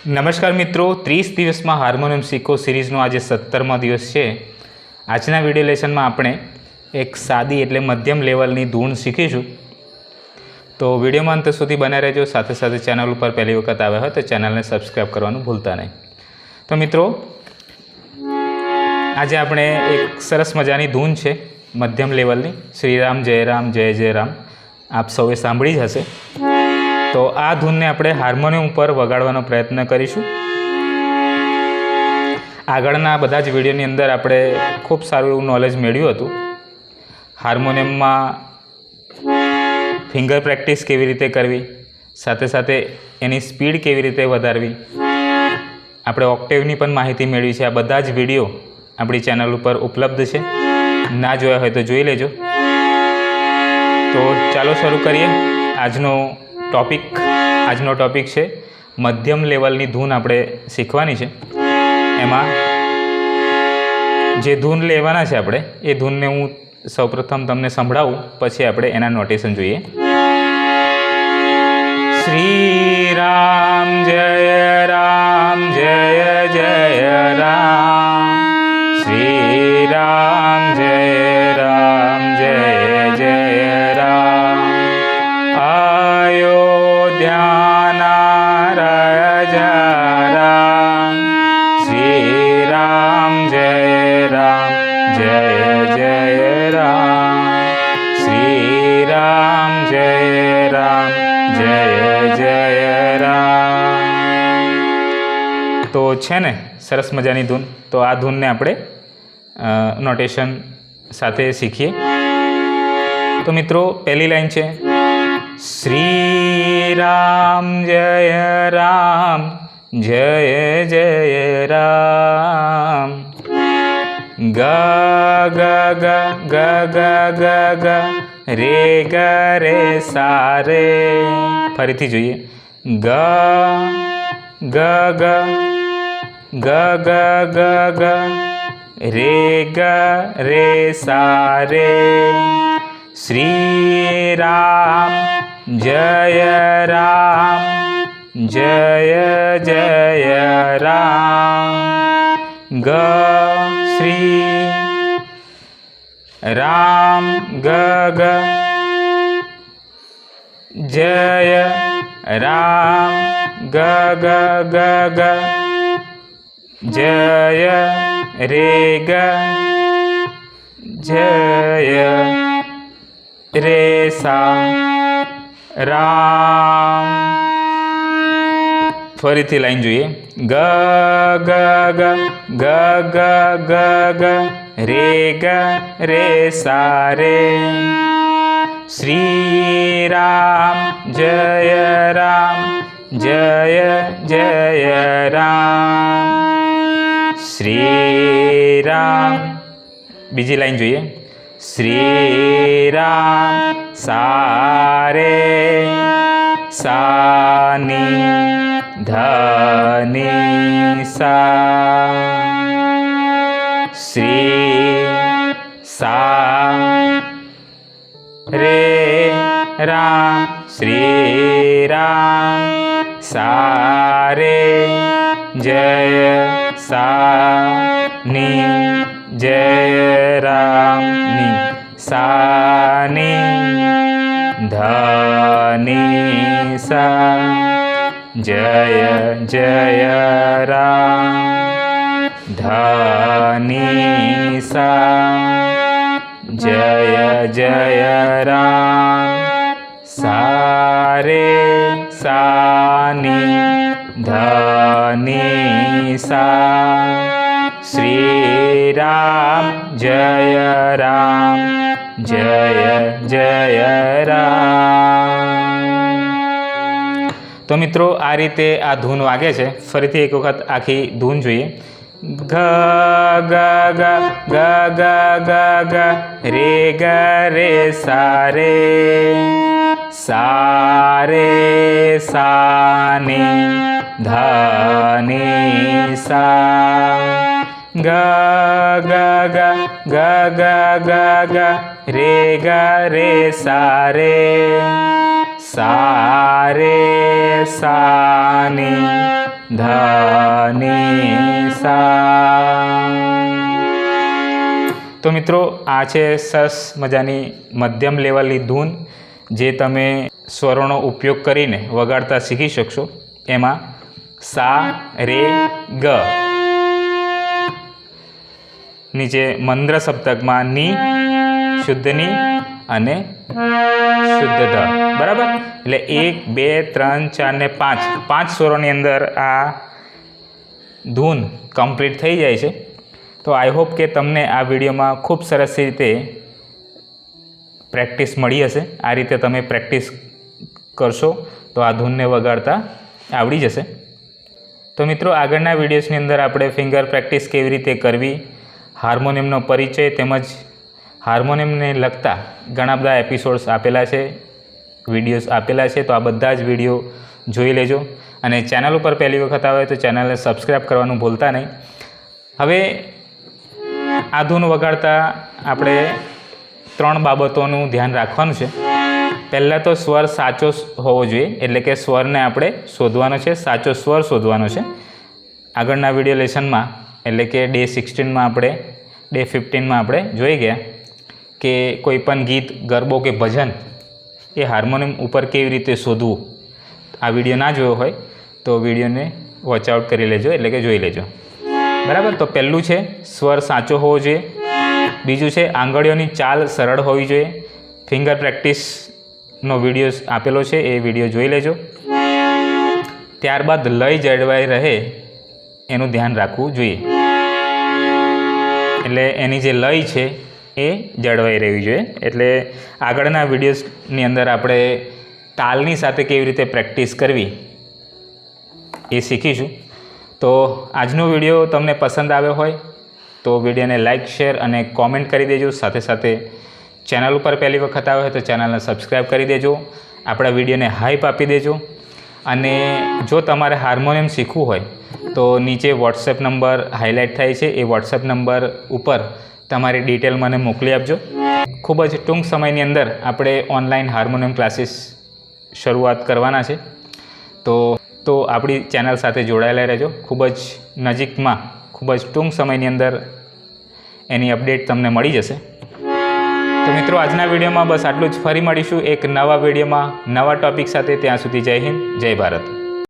નમસ્કાર મિત્રો, 30 દિવસમાં હાર્મોનિયમ શીખો સિરીઝનો આજે 17મો દિવસ છે। આજના વિડીયો લેસનમાં આપણે એક સાદી એટલે મધ્યમ લેવલની ધૂન શીખીશું। તો વિડીયોમાં અંત સુધી બને રહેજો। સાથે સાથે ચેનલ ઉપર પહેલી વખત આવ્યા હોય તો ચેનલને સબસ્ક્રાઈબ કરવાનું ભૂલતા નહીં। તો મિત્રો, આજે આપણે એક સરસ મજાની ધૂન છે મધ્યમ લેવલની, શ્રી રામ જય રામ જય જય રામ, આપ સૌએ સાંભળી જ હશે। તો આ ધૂનને આપણે હાર્મોનિયમ ઉપર વગાડવાનો પ્રયત્ન કરીશું। આગળના બધા જ વિડીયોની અંદર આપણે ખૂબ સારું એવું નોલેજ મેળવ્યું હતું। હાર્મોનિયમમાં ફિંગર પ્રેક્ટિસ કેવી રીતે કરવી, સાથે સાથે એની સ્પીડ કેવી રીતે વધારવી, આપણે ઓક્ટેવની પણ માહિતી મેળવી છે। આ બધા જ વિડીયો આપણી ચેનલ ઉપર ઉપલબ્ધ છે, ના જોયા હોય તો જોઈ લેજો। તો ચાલો શરૂ કરીએ। આજનો ટૉપિક છે મધ્યમ લેવલની ધૂન આપણે શીખવાની છે। એમાં જે ધૂન લેવાના છે આપણે એ ધૂનને હું સૌપ્રથમ તમને સંભળાવું, પછી આપણે એના નોટેશન જોઈએ। શ્રી રામ જય જય રામ, શ્રી રામ જય જય રામ, અયોધ્યાના રાજા રામ, શ્રી રામ જય જય રામ, શ્રી રામ જય રામ। તો છે ને સરસ મજાની ધૂન। તો આ ધૂનને આપણે નોટેશન સાથે શીખીએ। તો મિત્રો, પહેલી લાઈન છે શ્રી રામ જય જય રામ, ગ ગ ગ ગ ગ ગ ગ રે સા રે। ફરીથી જોઈએ, ગ ગ ગ ગ ગ ગ ગ રે સા રે, શ્રી રામ જય જય રામ, ગ શ્રી રામ ગ ગ જય રામ ગ ગ ગ ગ જય ગ જય રે સા રામ। ફરીથી લાઈન જોઈએ, ગ ગ ગ ગ ગ ગ ગ રે સા રે, શ્રી રામ જય રામ, શ્રી રામ। બીજી લાઈન જોઈએ, શ્રી રામ સા રે સા ની ધ ની સા, શ્રી સા રે રામ, શ્રી રામ સા રે જય સા ની જય રામ ની સા ની ધ ની સા, જય રામ ધ ની સા, જય રામ સા રે સા ની ધ ની સા, શ્રી રામ જય રામ। તો મિત્રો, આ રીતે આ ધૂન વાગે છે। ફરીથી એક વખત આખી ધૂન જોઈએ, ગ ગ ગ ગ ગ ગ ગ રે સા રે સા ની ધ ની સા, ગ ગ ગ ગ ગ ગ ગ રે સા રે સા ની ધ ને સા. તો મિત્રો આ છે સરસ મજાની મધ્યમ લેવલની ધૂન જે તમે સ્વરોનો ઉપયોગ કરીને વગાડતા શીખી શકશો. એમાં સા, રે, ગ. નીચે મંદ્ર સપ્તકમાં ની, શુદ્ધ ની અને શુદ્ધ ધ. બરાબર. એટલે 1, 2, 3, 4 ને 5 સ્વરોની અંદર આ ધૂન કમ્પ્લીટ થઈ જાય છે. તો આઈ હોપ કે તમને આ વિડીયોમાં ખૂબ સરસ રીતે પ્રેક્ટિસ મળી હશે. આ રીતે તમે પ્રેક્ટિસ કરશો તો આ ધૂનને વગાડતા આવડી જશે. તો મિત્રો આગળના વિડીયોઝની અંદર આપણે ફિંગર પ્રેક્ટિસ કેવી રીતે કરવી, હાર્મોનિયમનો પરિચય તેમજ હાર્મોનિયમને લગતા ઘણા બધા એપિસોડ્સ આપેલા છે, વિડીયોઝ આપેલા છે. તો આ બધા જ વિડીયો જોઈ લેજો અને ચેનલ ઉપર પહેલી વખત આવે તો ચેનલને સબસ્ક્રાઈબ કરવાનું ભૂલતા નહીં. હવે આ ધૂન વગાડતા આપણે 3 બાબતોનું ધ્યાન રાખવાનું છે. પહેલાં તો સ્વર સાચો હોવો જોઈએ, એટલે કે સ્વરને આપણે શોધવાનો છે, સાચો સ્વર શોધવાનો છે. આગળના વિડીયો લેસનમાં એટલે કે ડે 16માં આપણે ડે 15માં આપણે જોઈ ગયા કે કોઈ પણ ગીત, ગરબો કે ભજન એ હાર્મોનિયમ ઉપર કેવી રીતે શોધવું. આ વિડીયો ના જોયો હોય તો વિડીયોને વોચ આઉટ કરી લેજો, એટલે કે જોઈ લેજો. બરાબર. તો પહેલું છે સ્વર સાચો હોવો જોઈએ. બીજું છે આંગળીઓની ચાલ સરળ હોવી જોઈએ. ફિંગર પ્રેક્ટિસનો વિડીયો આપેલો છે, એ વિડીયો જોઈ લેજો. ત્યારબાદ લય જળવાઈ રહે એનું ધ્યાન રાખવું જોઈએ. એટલે એની જે લય છે એ જળવાઈ રહેવી જોઈએ. એટલે આગળના વિડીયોઝની અંદર આપણે તાલની સાથે કેવી રીતે પ્રેક્ટિસ કરવી એ શીખીશું. તો આજનો વિડીયો તમને પસંદ આવ્યો હોય તો વિડીયોને લાઇક, શેર અને કોમેન્ટ કરી દેજો. સાથે સાથે ચેનલ ઉપર પહેલી વખત આવ્યો હોય તો ચેનલને સબસ્ક્રાઈબ કરી દેજો. આપણા વિડીયોને હાઈપ આપી દેજો. અને જો તમારે હાર્મોનિયમ શીખવું હોય તો નીચે વોટ્સએપ નંબર હાઇલાઇટ થાય છે, એ વોટ્સએપ નંબર ઉપર તમારી ડિટેલ મને મોકલી આપજો. ખૂબ જ ટૂંક સમયની અંદર આપણે ઓનલાઈન હાર્મોનિયમ ક્લાસીસ શરૂઆત કરવાના છે. તો આપણી ચેનલ સાથે જોડાયેલા રહેજો. ખૂબ જ નજીકમાં, ખૂબ જ ટૂંક સમયની અંદર એની અપડેટ તમને મળી જશે. તો મિત્રો આજના વિડીયોમાં બસ આટલું જ. ફરી મળીશું એક નવા વિડીયોમાં નવા ટૉપિક સાથે. ત્યાં સુધી જય હિન્દ, જય ભારત.